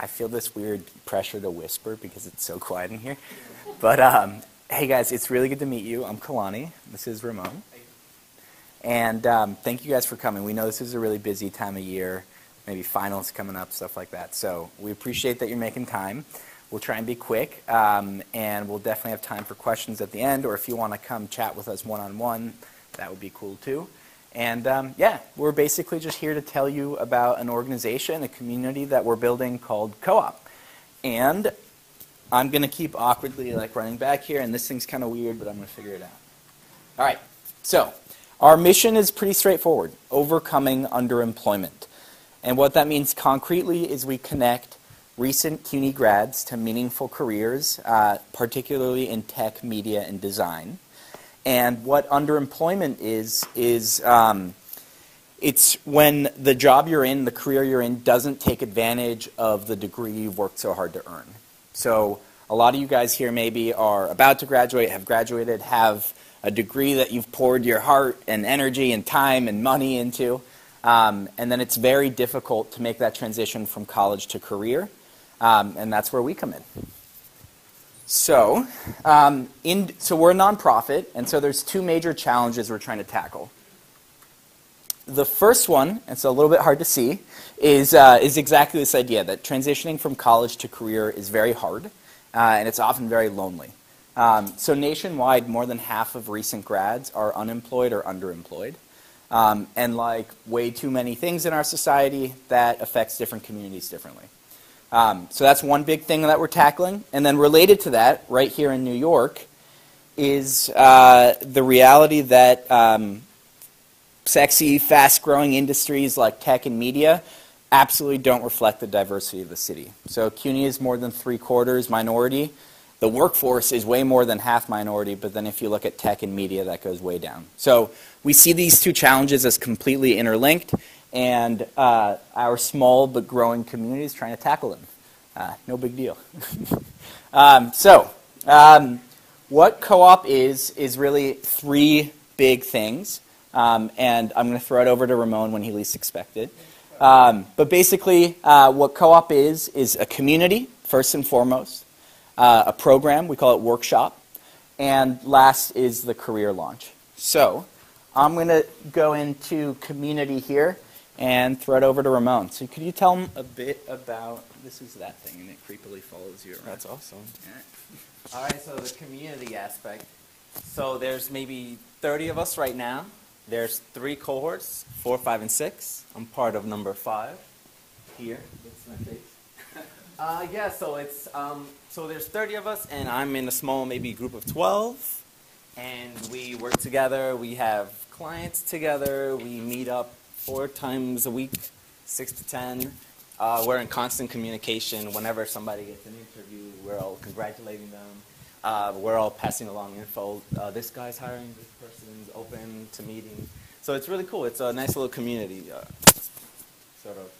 I feel this weird pressure to whisper because it's so quiet in here. But hey guys, it's really good to meet you. I'm Kalani. This is Ramon. And thank you guys for coming. We know this is a really busy time of year, maybe finals coming up, stuff like that. So we appreciate that you're making time. We'll try and be quick, and we'll definitely have time for questions at the end, or if you want to come chat with us one-on-one, that would be cool too. And yeah, we're basically just here to tell you about an organization, a community that we're building called Co-op. And I'm going to keep awkwardly running back here, and this thing's kind of weird, but I'm going to figure it out. All right, so our mission is pretty straightforward, overcoming underemployment. And what that means concretely is we connect recent CUNY grads to meaningful careers, particularly in tech, media, and design. And what underemployment is it's when the job you're in, the career you're in, doesn't take advantage of the degree you've worked so hard to earn. So a lot of you guys here maybe are about to graduate, have graduated, have a degree that you've poured your heart and energy and time and money into, and then it's very difficult to make that transition from college to career, and that's where we come in. So, so we're a nonprofit, and so there's two major challenges we're trying to tackle. The first one, it's a little bit hard to see, is exactly this idea that transitioning from college to career is very hard, and it's often very lonely. So nationwide, more than half of recent grads are unemployed or underemployed. And like way too many things in our society, that affects different communities differently. So that's one big thing that we're tackling. And then related to that, right here in New York, is the reality that sexy, fast-growing industries like tech and media absolutely don't reflect the diversity of the city. So CUNY is more than 3/4 minority. The workforce is way more than half minority, but then if you look at tech and media, that goes way down. So we see these two challenges as completely interlinked, and our small but growing community is trying to tackle them. No big deal. What Co-op is really three big things, and I'm going to throw it over to Ramon when he least expects it. But basically, what Co-op is a community, first and foremost, a program, we call it Workshop, and last is the career launch. So I'm going to go into community here and throw it over to Ramon. So could you tell him a bit about, this is that thing, and it creepily follows you around. That's awesome. Yeah. All right, so the community aspect. So there's maybe 30 of us right now. There's 3 cohorts, 4, 5, and 6. I'm part of number 5 here. That's my face. Yeah, so it's so there's 30 of us, and I'm in a small maybe group of 12, and we work together. We have clients together. We meet up 4 times a week, 6 to 10. We're in constant communication. Whenever somebody gets an interview, we're all congratulating them. We're all passing along info. This guy's hiring. This person's open to meeting. So it's really cool. It's a nice little community. Sort of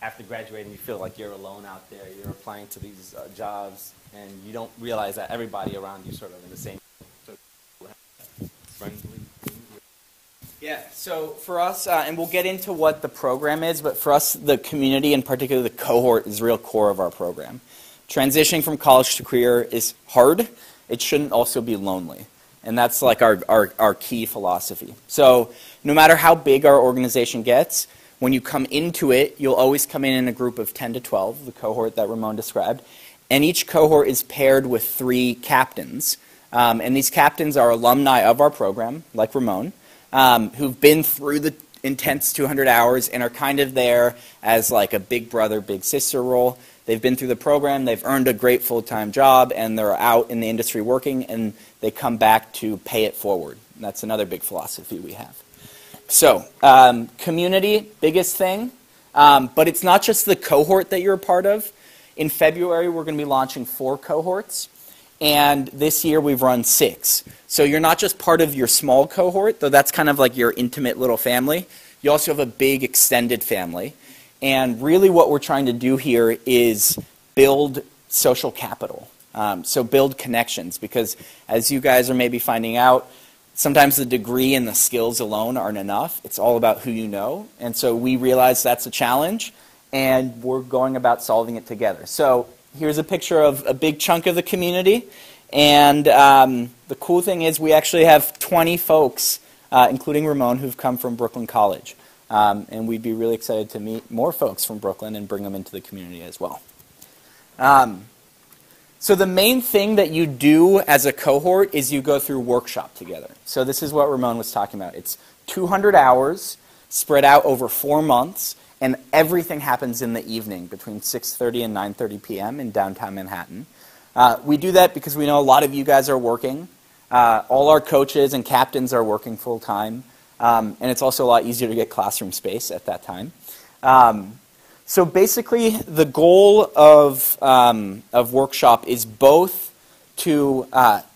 after graduating, you feel like you're alone out there. You're applying to these jobs, and you don't realize that everybody around you sort of in the same sort of friendly. Yeah, so for us, and we'll get into what the program is, but for us, the community, and particularly the cohort, is the real core of our program. Transitioning from college to career is hard. It shouldn't also be lonely. And that's like our key philosophy. So no matter how big our organization gets, when you come into it, you'll always come in a group of 10 to 12, the cohort that Ramon described. And each cohort is paired with 3 captains. And these captains are alumni of our program, like Ramon, who've been through the intense 200 hours and are kind of there as like a big brother, big sister role. They've been through the program, they've earned a great full-time job, and they're out in the industry working, and they come back to pay it forward. And that's another big philosophy we have. So, community, biggest thing, but it's not just the cohort that you're a part of. In February, we're going to be launching 4 cohorts. And this year we've run 6. So you're not just part of your small cohort, though that's kind of like your intimate little family. You also have a big extended family. And really what we're trying to do here is build social capital. So build connections, because as you guys are maybe finding out, sometimes the degree and the skills alone aren't enough. It's all about who you know. And so we realize that's a challenge. and we're going about solving it together. So here's a picture of a big chunk of the community, and the cool thing is we actually have 20 folks, including Ramon, who've come from Brooklyn College. And we'd be really excited to meet more folks from Brooklyn and bring them into the community as well. So the main thing that you do as a cohort is you go through workshop together. So this is what Ramon was talking about. It's 200 hours spread out over 4 months, and everything happens in the evening between 6:30 and 9:30 p.m. in downtown Manhattan. We do that because we know a lot of you guys are working. All our coaches and captains are working full-time, and it's also a lot easier to get classroom space at that time. So basically, the goal of workshop is both to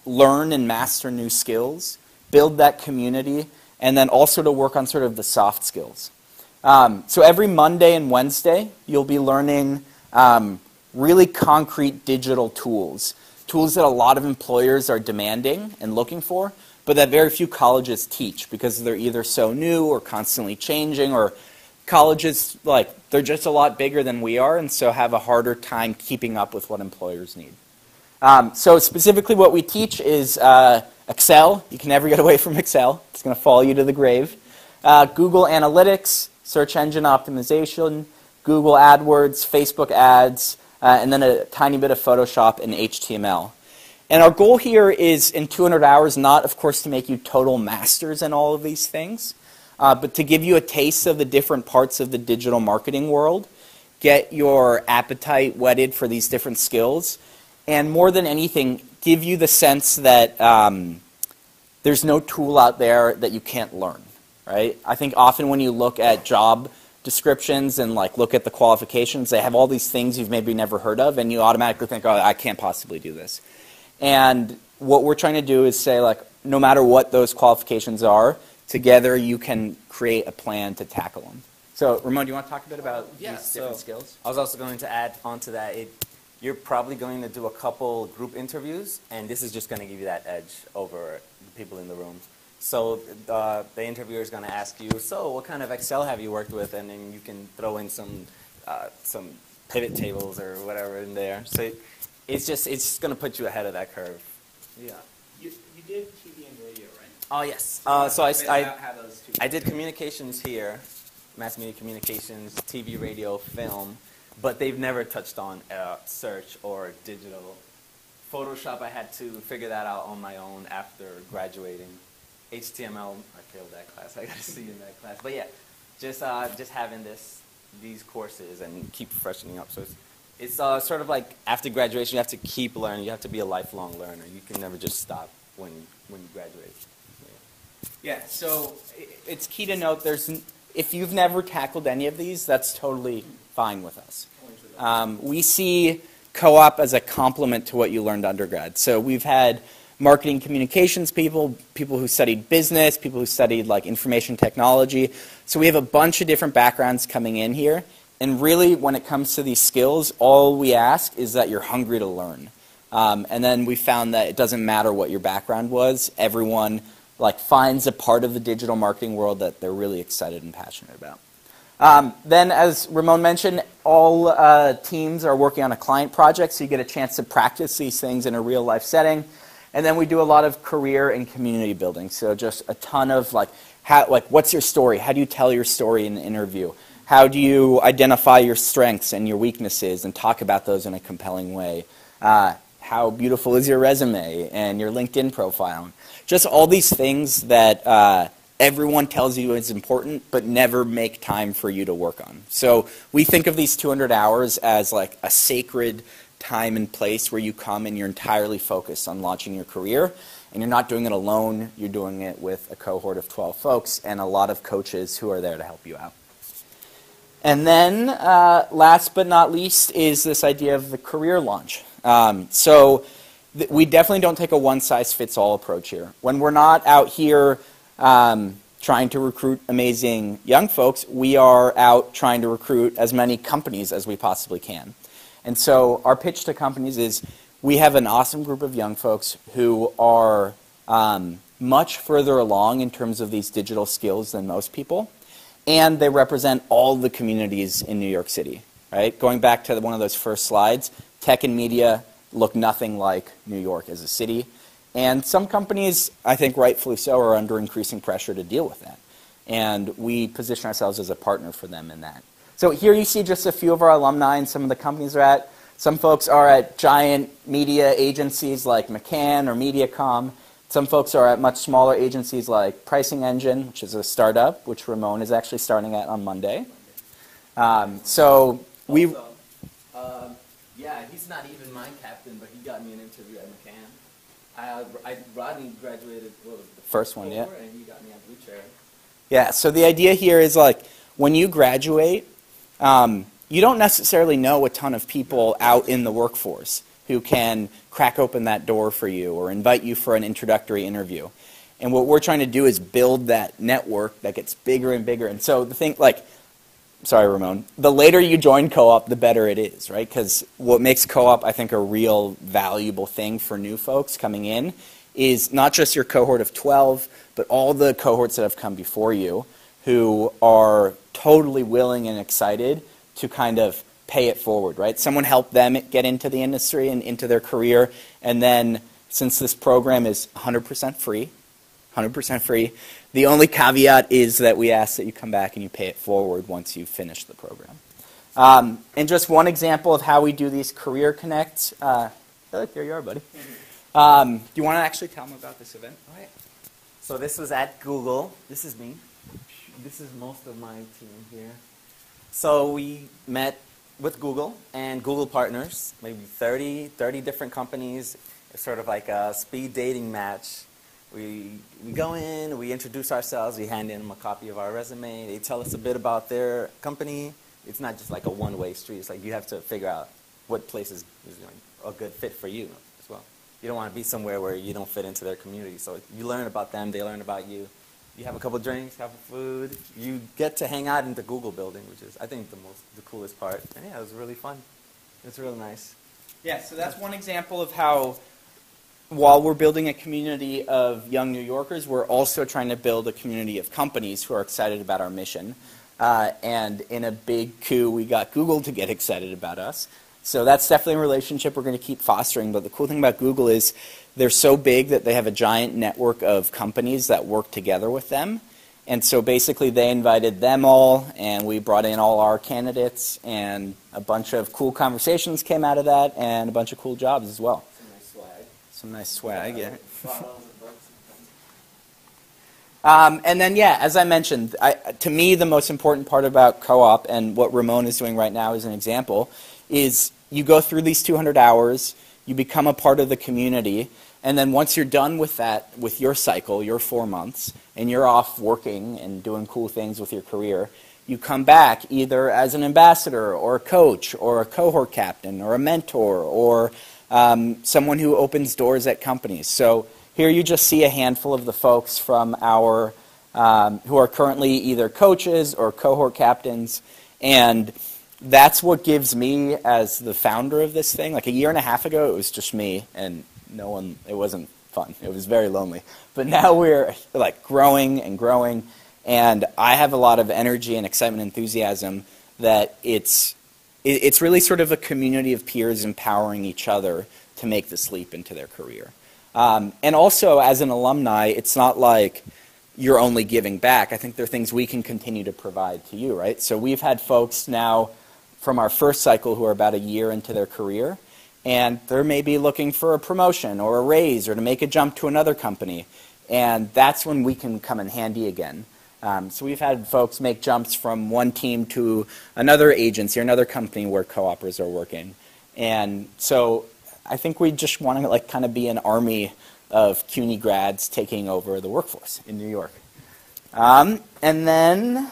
learn and master new skills, build that community, and then also to work on sort of the soft skills. So every Monday and Wednesday, you'll be learning really concrete digital tools that a lot of employers are demanding and looking for, but that very few colleges teach because they're either so new or constantly changing, or colleges, they're just a lot bigger than we are, and so have a harder time keeping up with what employers need. So specifically what we teach is Excel. You can never get away from Excel. It's going to follow you to the grave. Google Analytics, search engine optimization, Google AdWords, Facebook ads, and then a tiny bit of Photoshop and HTML. And our goal here is, in 200 hours, not, of course, to make you total masters in all of these things, but to give you a taste of the different parts of the digital marketing world, get your appetite whetted for these different skills, and more than anything, give you the sense that there's no tool out there that you can't learn, right? I think often when you look at job descriptions and look at the qualifications, they have all these things you've maybe never heard of, and you automatically think, oh, I can't possibly do this. And what we're trying to do is say, no matter what those qualifications are, together you can create a plan to tackle them. So, Ramon, do you want to talk a bit about these different skills? I was also going to add on to that, you're probably going to do a couple group interviews, and this is just going to give you that edge over the people in the room. So the interviewer is going to ask you, so what kind of Excel have you worked with? And then you can throw in some pivot tables or whatever in there. So it's just going to put you ahead of that curve. Yeah. You did TV and radio, right? Oh, yes. So I did communications here, mass media communications, TV, radio, film, but they've never touched on search or digital. Photoshop, I had to figure that out on my own after graduating. HTML, I failed that class. I got to see in that class. But yeah, just having these courses and keep freshening up. So it's sort of like after graduation, you have to keep learning. You have to be a lifelong learner. You can never just stop when you graduate. Yeah. So it's key to note if you've never tackled any of these, that's totally fine with us. We see co-op as a complement to what you learned undergrad. So we've had marketing communications people who studied business, people who studied information technology. So we have a bunch of different backgrounds coming in here. And really, when it comes to these skills, all we ask is that you're hungry to learn. And then we found that it doesn't matter what your background was. Everyone finds a part of the digital marketing world that they're really excited and passionate about. Then, as Ramon mentioned, all teams are working on a client project, so you get a chance to practice these things in a real-life setting. And then we do a lot of career and community building. So just a ton of what's your story? How do you tell your story in an interview? How do you identify your strengths and your weaknesses and talk about those in a compelling way? How beautiful is your resume and your LinkedIn profile? Just all these things that everyone tells you is important, but never make time for you to work on. So we think of these 200 hours as a sacred time and place where you come and you're entirely focused on launching your career, and you're not doing it alone. You're doing it with a cohort of 12 folks and a lot of coaches who are there to help you out. And then last but not least is this idea of the career launch. We definitely don't take a one-size-fits-all approach here. When we're not out here trying to recruit amazing young folks, we are out trying to recruit as many companies as we possibly can. And so our pitch to companies is we have an awesome group of young folks who are much further along in terms of these digital skills than most people. and they represent all the communities in New York City, right? Going back to one of those first slides, tech and media look nothing like New York as a city. And some companies, I think rightfully so, are under increasing pressure to deal with that. And we position ourselves as a partner for them in that. So here you see just a few of our alumni and some of the companies they're at. Some folks are at giant media agencies like McCann or Mediacom. Some folks are at much smaller agencies like Pricing Engine, which is a startup, which Ramon is actually starting at on Monday. Yeah, he's not even my captain, but he got me an interview at McCann. Rodney graduated, what was it, the first one, yeah. And he got me a blue chair. Yeah, so the idea here is like when you graduate, you don't necessarily know a ton of people out in the workforce who can crack open that door for you or invite you for an introductory interview. And what we're trying to do is build that network that gets bigger and bigger. And so the thing, like, sorry, Ramon, the later you join co-op, the better it is, right? Because what makes co-op, I think, a real valuable thing for new folks coming in is not just your cohort of 12, but all the cohorts that have come before you who are totally willing and excited to kind of pay it forward, right? Someone helped them get into the industry and into their career, and then since this program is 100% free, the only caveat is that we ask that you come back and you pay it forward once you finish the program. And just one example of how we do these career connects. Look, there you are, buddy. Do you want to actually tell them about this event? All right. So this was at Google. This is me. This is most of my team here. So we met with Google and Google partners, maybe 30 different companies. It's sort of like a speed dating match. We go in, we introduce ourselves, we hand in them a copy of our resume. They tell us a bit about their company. It's not just like a one-way street. It's like you have to figure out what place is a good fit for you as well. You don't want to be somewhere where you don't fit into their community. So you learn about them, they learn about you. You have a couple drinks, have food. You get to hang out in the Google building, which is, I think, the coolest part. And yeah, it was really fun. It's really nice. Yeah, so that's one example of how, while we're building a community of young New Yorkers, we're also trying to build a community of companies who are excited about our mission. And in a big coup, we got Google to get excited about us. So that's definitely a relationship we're going to keep fostering. But the cool thing about Google is they're so big that they have a giant network of companies that work together with them. And so basically they invited them all, and we brought in all our candidates, and a bunch of cool conversations came out of that, and a bunch of cool jobs as well. Some nice swag, yeah. And then, yeah, as I mentioned, to me the most important part about co-op, and what Ramon is doing right now as an example, is you go through these 200 hours, you become a part of the community, and then once you're done with that, with your cycle, your 4 months, and you're off working and doing cool things with your career, you come back either as an ambassador or a coach or a cohort captain or a mentor or someone who opens doors at companies. So here you just see a handful of the folks from our who are currently either coaches or cohort captains, and that's what gives me, as the founder of this thing, like a year and a half ago, it was just me, and no one, it wasn't fun. It was very lonely. But now we're like growing and growing, and I have a lot of energy and excitement and enthusiasm that it's really sort of a community of peers empowering each other to make this leap into their career. And also, as an alumni, it's not like you're only giving back. I think there are things we can continue to provide to you, right? So we've had folks now from our first cycle who are about a year into their career, and they're maybe looking for a promotion or a raise or to make a jump to another company. And that's when we can come in handy again. So we've had folks make jumps from one team to another agency or another company where co-opers are working. And so I think we just want to like kind of be an army of CUNY grads taking over the workforce in New York. And then,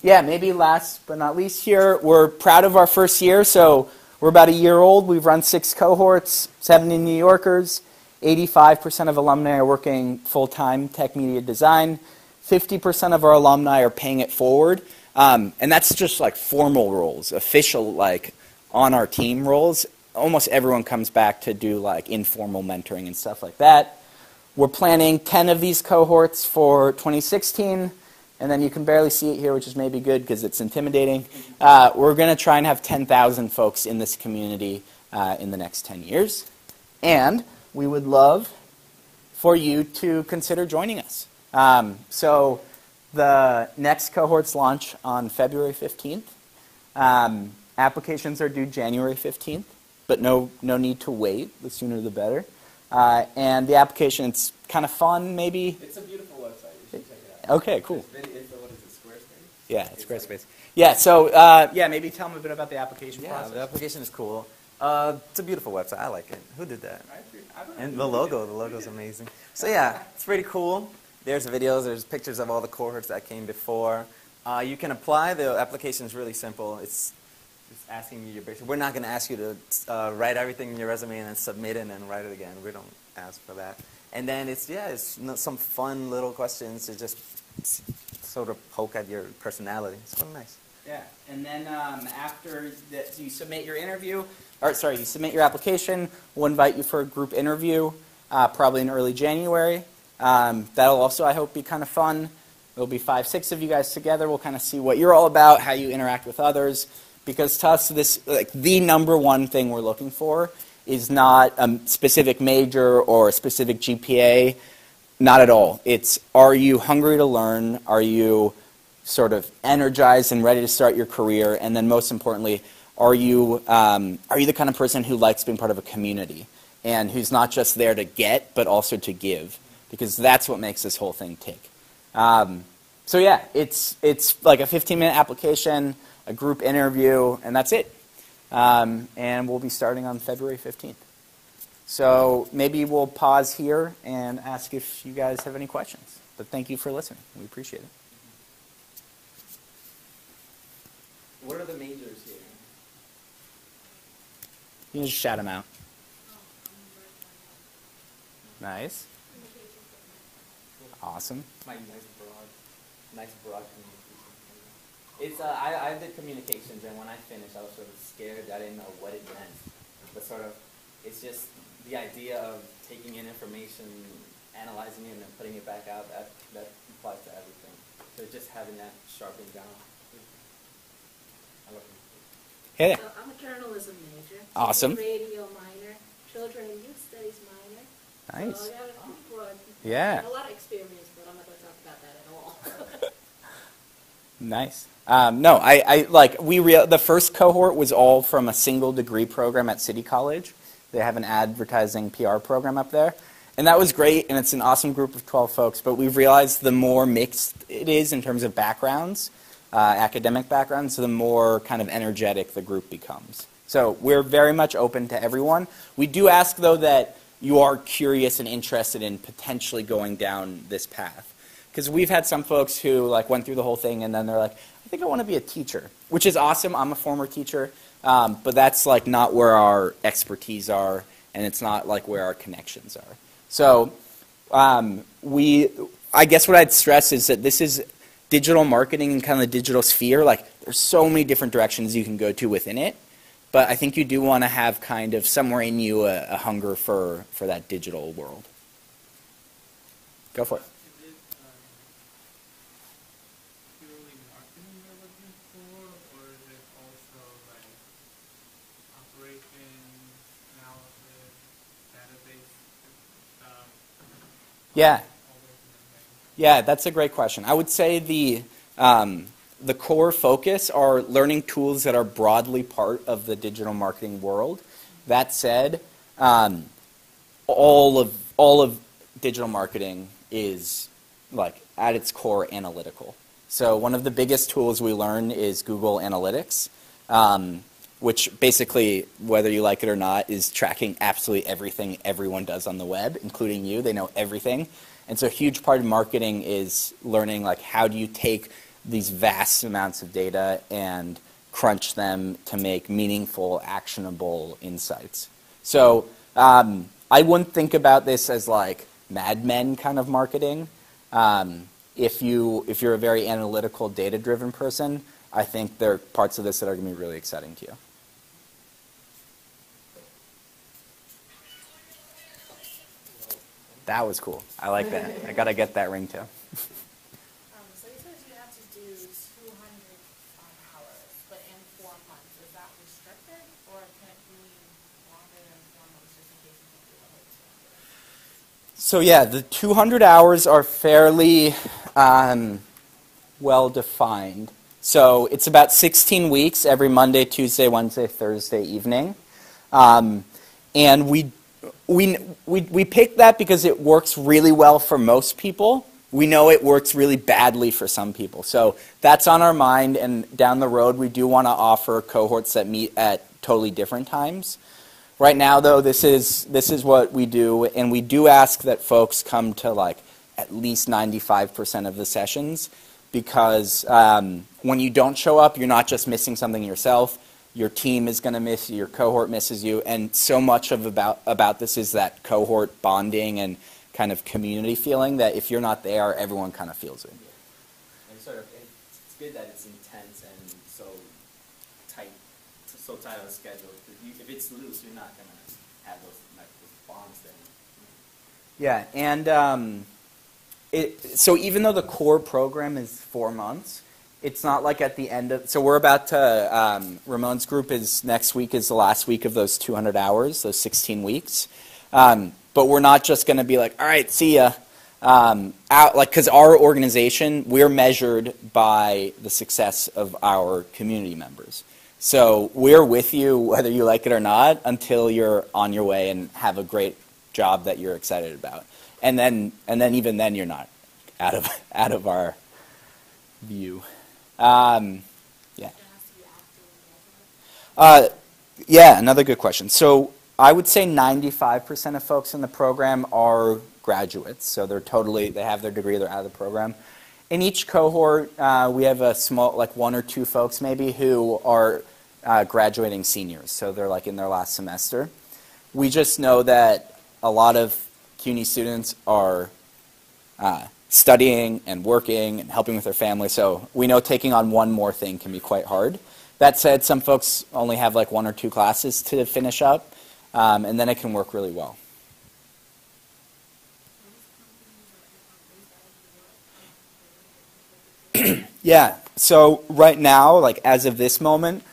yeah, maybe last but not least here, we're proud of our first year. So we're about a year old. We've run 6 cohorts, 70 New Yorkers. 85% of alumni are working full-time tech media design. 50% of our alumni are paying it forward. And that's just like formal roles, official like on our team roles. Almost everyone comes back to do like informal mentoring and stuff like that. We're planning 10 of these cohorts for 2016, and and then you can barely see it here, which is maybe good because it's intimidating. We're going to try and have 10,000 folks in this community in the next 10 years. And we would love for you to consider joining us. So the next cohorts launch on February 15th. Applications are due January 15th, but no need to wait. The sooner the better. And the application, it's kind of fun, maybe. It's a beautiful website. You should check it out. Okay, cool. What is it, Squarespace? Yeah, it's Squarespace. Yeah, so maybe tell them a bit about the application process. The application is cool. It's a beautiful website. I like it. Who did that? And the logo's amazing. So yeah, it's pretty cool. There's videos, there's pictures of all the cohorts that came before. You can apply. The application is really simple. It's just asking you your basic. We're not going to ask you to write everything in your resume and then submit it and then write it again. We don't ask for that. And then it's some fun little questions to just sort of poke at your personality. It's really nice. Yeah, and then after you submit your you submit your application, we'll invite you for a group interview, probably in early January. That'll also, I hope, be kind of fun. There'll be 5, 6 of you guys together. We'll kind of see what you're all about, how you interact with others. Because to us, the number one thing we're looking for is not a specific major or a specific GPA. Not at all. It's, are you hungry to learn? Are you sort of energized and ready to start your career? And then most importantly, are you the kind of person who likes being part of a community and who's not just there to get, but also to give? Because that's what makes this whole thing tick. So yeah, it's like a 15-minute application, a group interview, and that's it. And we'll be starting on February 15th. So maybe we'll pause here and ask if you guys have any questions. But thank you for listening. We appreciate it. What are the majors here? You can just shout them out. Nice. Awesome. My nice broad communication. It's I did communications, and when I finished, I was sort of scared. I didn't know what it meant, but sort of, it's just the idea of taking in information, analyzing it, and then putting it back out. That applies to everything. So just having that sharpened down. I love it. Hey. So I'm a journalism major. Awesome. Radio minor, children and youth studies minor. Nice. So I got a broad, Yeah. a lot of experience, but I'm not going to talk about that at all. Nice. No, the first cohort was all from a single degree program at City College. They have an advertising PR program up there. And that was great, and it's an awesome group of 12 folks, but we've realized the more mixed it is in terms of backgrounds, academic backgrounds, the more kind of energetic the group becomes. So we're very much open to everyone. We do ask, though, that you are curious and interested in potentially going down this path. Because we've had some folks who went through the whole thing and then they're like, I think I want to be a teacher, which is awesome. I'm a former teacher, but that's not where our expertise are, and it's not where our connections are. So I guess what I'd stress is that this is digital marketing and kind of the digital sphere. There's so many different directions you can go to within it, but I think you do want to have kind of somewhere in you a hunger for that digital world. Go for it. Yeah, that's a great question. I would say the core focus are learning tools that are broadly part of the digital marketing world. That said, all of digital marketing is at its core analytical. So one of the biggest tools we learn is Google Analytics, which basically, whether you like it or not, is tracking absolutely everything everyone does on the web, including you. They know everything. And so a huge part of marketing is learning how do you take these vast amounts of data and crunch them to make meaningful, actionable insights. So I wouldn't think about this as Mad Men kind of marketing. If you're a very analytical, data-driven person, I think there are parts of this that are going to be really exciting to you. That was cool. I like that. I got to get that ringtone. So you said you have to do 200 hours, but in 4 months, is that restricted, or can it be longer than 4 months just in case you can do the whole 200? So yeah, the 200 hours are fairly well defined. So it's about 16 weeks every Monday, Tuesday, Wednesday, Thursday evening. And we picked that because it works really well for most people. We know it works really badly for some people. So that's on our mind, and down the road we do want to offer cohorts that meet at totally different times. Right now, though, this is what we do, and we do ask that folks come to like at least 95% of the sessions, because when you don't show up, you're not just missing something yourself. Your team is going to miss you, your cohort misses you, and so much about this is that cohort bonding and kind of community feeling that if you're not there, everyone kind of feels it. Yeah. And sort of, it's good that it's intense and so tight on the schedule. If it's loose, you're not going to have those bonds then. Yeah, and so even though the core program is 4 months, it's not like at the end of, so we're about to, Ramon's group is, next week is the last week of those 200 hours, those 16 weeks. But we're not just going to be like, all right, see ya. Because our organization, we're measured by the success of our community members. So we're with you, whether you like it or not, until you're on your way and have a great job that you're excited about. And then even then, you're not out of our view. Yeah. Yeah, another good question. So I would say 95% of folks in the program are graduates. So they have their degree, they're out of the program. In each cohort, we have a small, like 1 or 2 folks maybe who are graduating seniors. So they're like in their last semester. We just know that a lot of CUNY students are studying and working and helping with their family. So we know taking on one more thing can be quite hard. That said, some folks only have like 1 or 2 classes to finish up, and then it can work really well. Yeah, so right now, like as of this moment,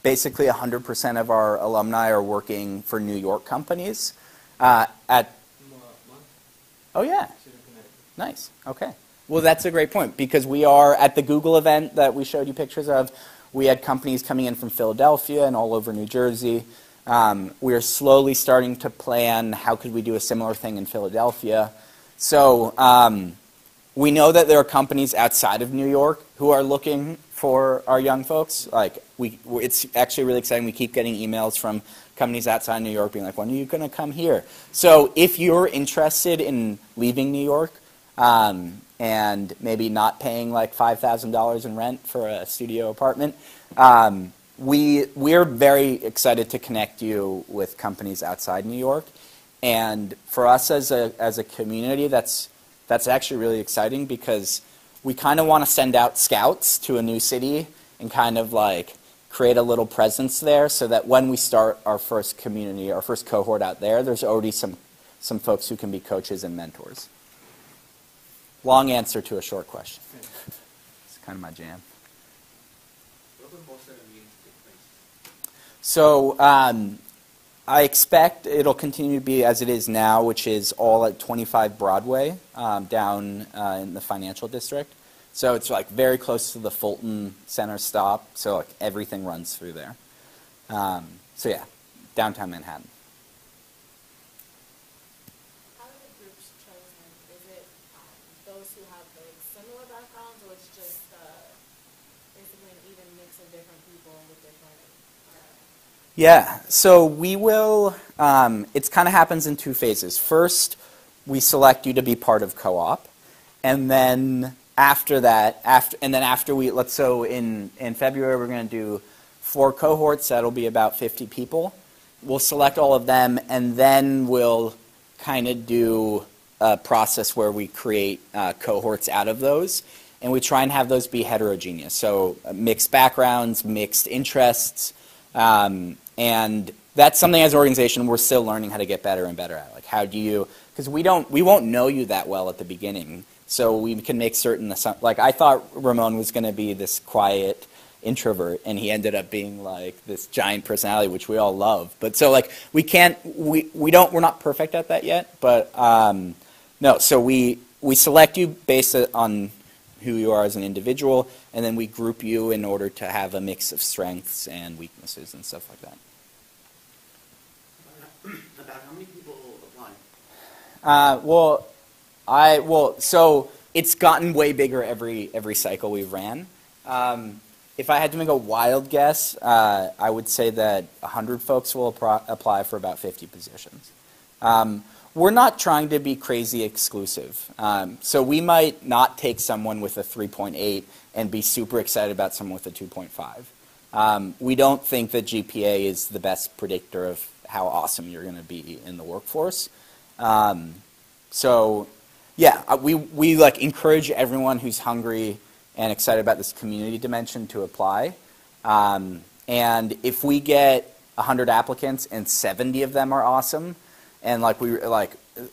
basically 100% of our alumni are working for New York companies. Oh yeah, nice, okay. Well, that's a great point, because we are at the Google event that we showed you pictures of. We had companies coming in from Philadelphia and all over New Jersey. We are slowly starting to plan how could we do a similar thing in Philadelphia. So we know that there are companies outside of New York who are looking for our young folks. Like it's actually really exciting. We keep getting emails from companies outside New York being like, when are you going to come here? So if you're interested in leaving New York, and maybe not paying like $5,000 in rent for a studio apartment, we're very excited to connect you with companies outside New York. And for us as a community, that's actually really exciting, because we kind of want to send out scouts to a new city and kind of like create a little presence there, so that when we start our first community, our first cohort out there, there's already some folks who can be coaches and mentors. Long answer to a short question. It's kind of my jam. Where will most of the meetings take place? So I expect it'll continue to be as it is now, which is all at 25 Broadway, down in the financial district. So it's like very close to the Fulton Center stop, so like everything runs through there. So yeah, downtown Manhattan. How are the groups chosen? Is it those who have like similar backgrounds, or it's just basically an even mix of different people with different? Yeah, so we will, it kind of happens in 2 phases. First, we select you to be part of co-op, and then after that, so in February we're going to do 4 cohorts, that'll be about 50 people. We'll select all of them, and then we'll kind of do a process where we create cohorts out of those, and we try and have those be heterogeneous. So mixed backgrounds, mixed interests, and that's something as an organization we're still learning how to get better and better at. Like how do you, because we won't know you that well at the beginning. So we can make certain, like I thought Ramon was going to be this quiet introvert, and he ended up being like this giant personality, which we all love. But so like we're not perfect at that yet, but no. So we select you based on who you are as an individual, and then we group you in order to have a mix of strengths and weaknesses and stuff like that. About how many people apply? So it's gotten way bigger every cycle we've ran. If I had to make a wild guess, I would say that 100 folks will apply for about 50 positions. We're not trying to be crazy exclusive. So we might not take someone with a 3.8 and be super excited about someone with a 2.5. We don't think that GPA is the best predictor of how awesome you're going to be in the workforce. So yeah, we like encourage everyone who's hungry and excited about this community dimension to apply. And if we get 100 applicants and 70 of them are awesome, and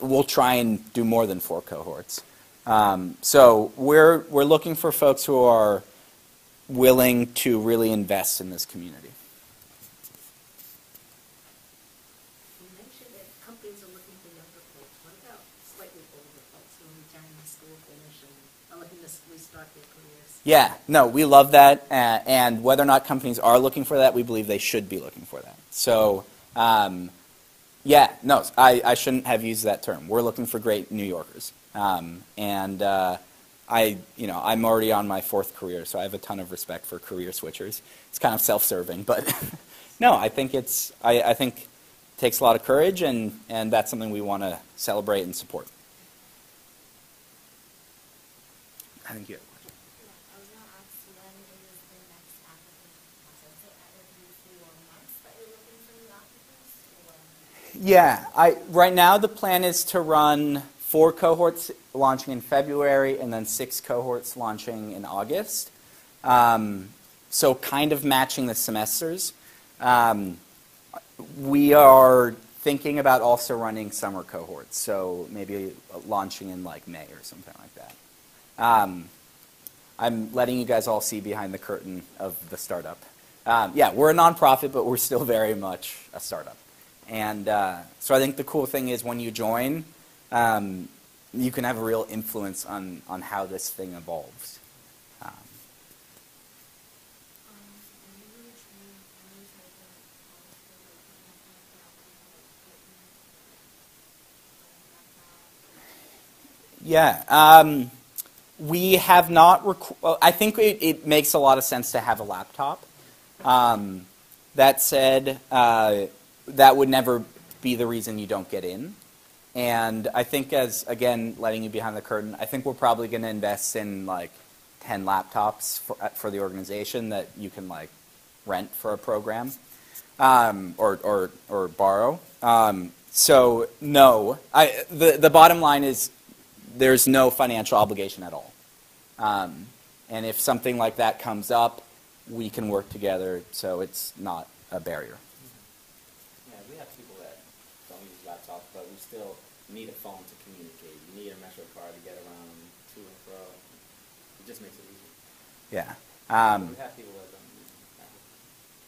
we'll try and do more than 4 cohorts. So we're looking for folks who are willing to really invest in this community. You mentioned that companies are looking for younger folks. What about slightly older folks who are retiring the school finish and are looking to restart their careers? Yeah, no, we love that. And whether or not companies are looking for that, we believe they should be looking for that. So yeah, no, I shouldn't have used that term. We're looking for great New Yorkers. I'm already on my 4th career, so I have a ton of respect for career switchers. It's kind of self-serving, but no, I think I think it takes a lot of courage, and that's something we want to celebrate and support. I think you have a question. I was going to ask, when is the next application process? So every 4 months that you're looking for new applicants? Or? Yeah, right now the plan is to run 4 cohorts launching in February and then 6 cohorts launching in August. So kind of matching the semesters. We are thinking about also running summer cohorts, so maybe launching in like May or something like that. I'm letting you guys all see behind the curtain of the startup. Yeah, we're a nonprofit, but we're still very much a startup. And so I think the cool thing is when you join, you can have a real influence on how this thing evolves. Yeah, we have not. I think it makes a lot of sense to have a laptop. That said, that would never be the reason you don't get in. And I think again, letting you behind the curtain, I think we're probably going to invest in like 10 laptops for the organization that you can like rent for a program or borrow. So no, the bottom line is there's no financial obligation at all. And if something like that comes up, we can work together so it's not a barrier. Yeah, we have people that don't use laptops, but we still need a phone to communicate. You need a Metro card to get around to and fro. It just makes it easier. Yeah. We have people that don't use that.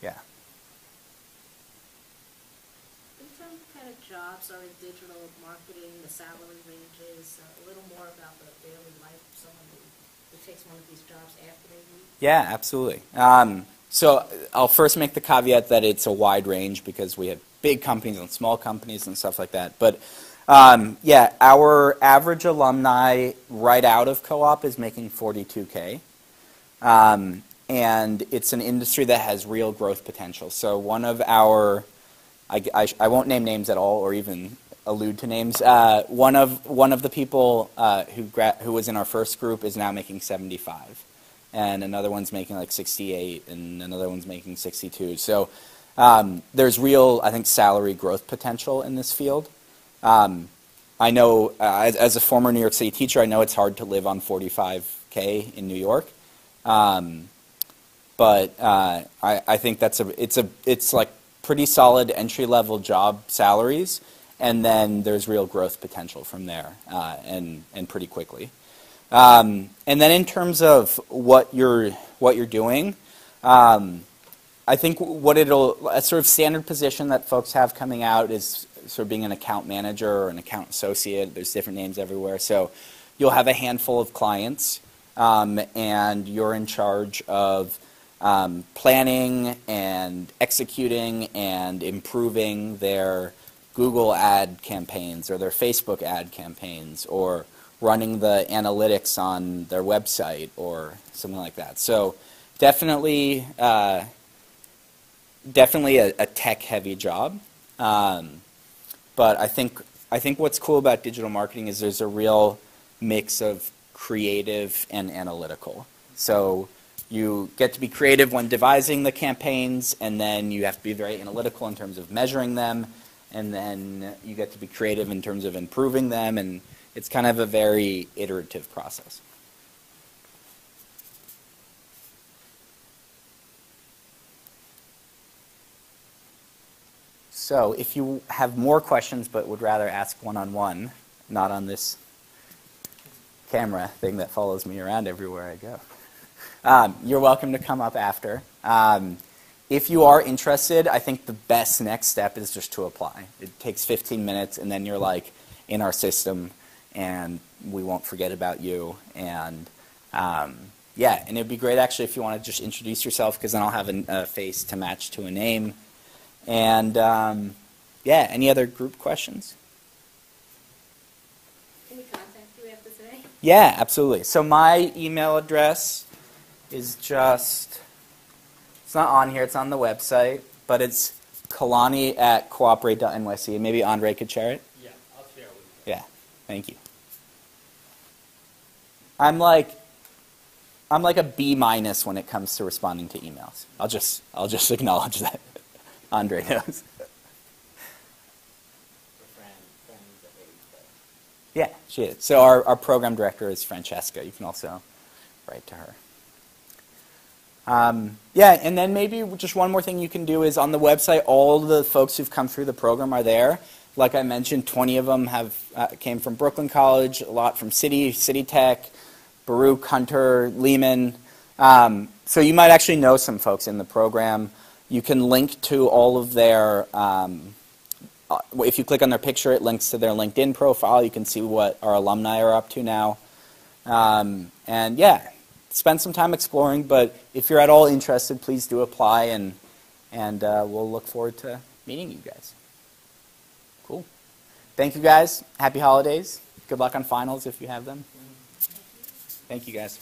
Yeah. In terms of kind of jobs or in digital marketing, the salary ranges, a little more about the daily life of someone who takes one of these jobs after they leave? Yeah, absolutely. So I'll first make the caveat that it's a wide range because we have big companies and small companies and stuff like that. But yeah, our average alumni right out of co-op is making $42K. And it's an industry that has real growth potential. So one of our, I won't name names at all or even allude to names. One of the people who was in our first group is now making 75. And another one's making like 68, and another one's making 62. So there's real, I think, salary growth potential in this field. I know, as a former New York City teacher, I know it's hard to live on $45K in New York. But I think it's like pretty solid entry-level job salaries, and then there's real growth potential from there, and pretty quickly. And then in terms of what you're doing, I think a sort of standard position that folks have coming out is sort of being an account manager or an account associate. There's different names everywhere. So you'll have a handful of clients, and you're in charge of planning and executing and improving their Google ad campaigns or their Facebook ad campaigns or running the analytics on their website or something like that. So definitely a tech-heavy job. But I think what's cool about digital marketing is there's a real mix of creative and analytical. So you get to be creative when devising the campaigns, and then you have to be very analytical in terms of measuring them, and then you get to be creative in terms of improving them, and it's kind of a very iterative process. So if you have more questions but would rather ask one-on-one, not on this camera thing that follows me around everywhere I go, you're welcome to come up after. If you are interested, I think the best next step is just to apply. It takes 15 minutes, and then you're like in our system, and we won't forget about you. And yeah, and it'd be great actually if you want to just introduce yourself, because then I'll have a face to match to a name. And yeah, any other group questions? Can we contact you after today? Yeah, absolutely. So my email address is just, it's not on here, it's on the website, but it's kalani@cooperate.nyc. And maybe Andre could share it? Yeah, I'll share it with you. Yeah, thank you. I'm like a B- when it comes to responding to emails. I'll just acknowledge that. Andre knows. Yeah, she is. So our program director is Francesca. You can also write to her. Yeah, and then maybe just one more thing you can do is on the website, all the folks who've come through the program are there. Like I mentioned, 20 of them came from Brooklyn College, a lot from City Tech, Baruch, Hunter, Lehman. So you might actually know some folks in the program. You can link to all of their, if you click on their picture, it links to their LinkedIn profile. You can see what our alumni are up to now. And yeah, spend some time exploring, but if you're at all interested, please do apply, and we'll look forward to meeting you guys. Cool. Thank you guys. Happy holidays. Good luck on finals if you have them. Thank you guys.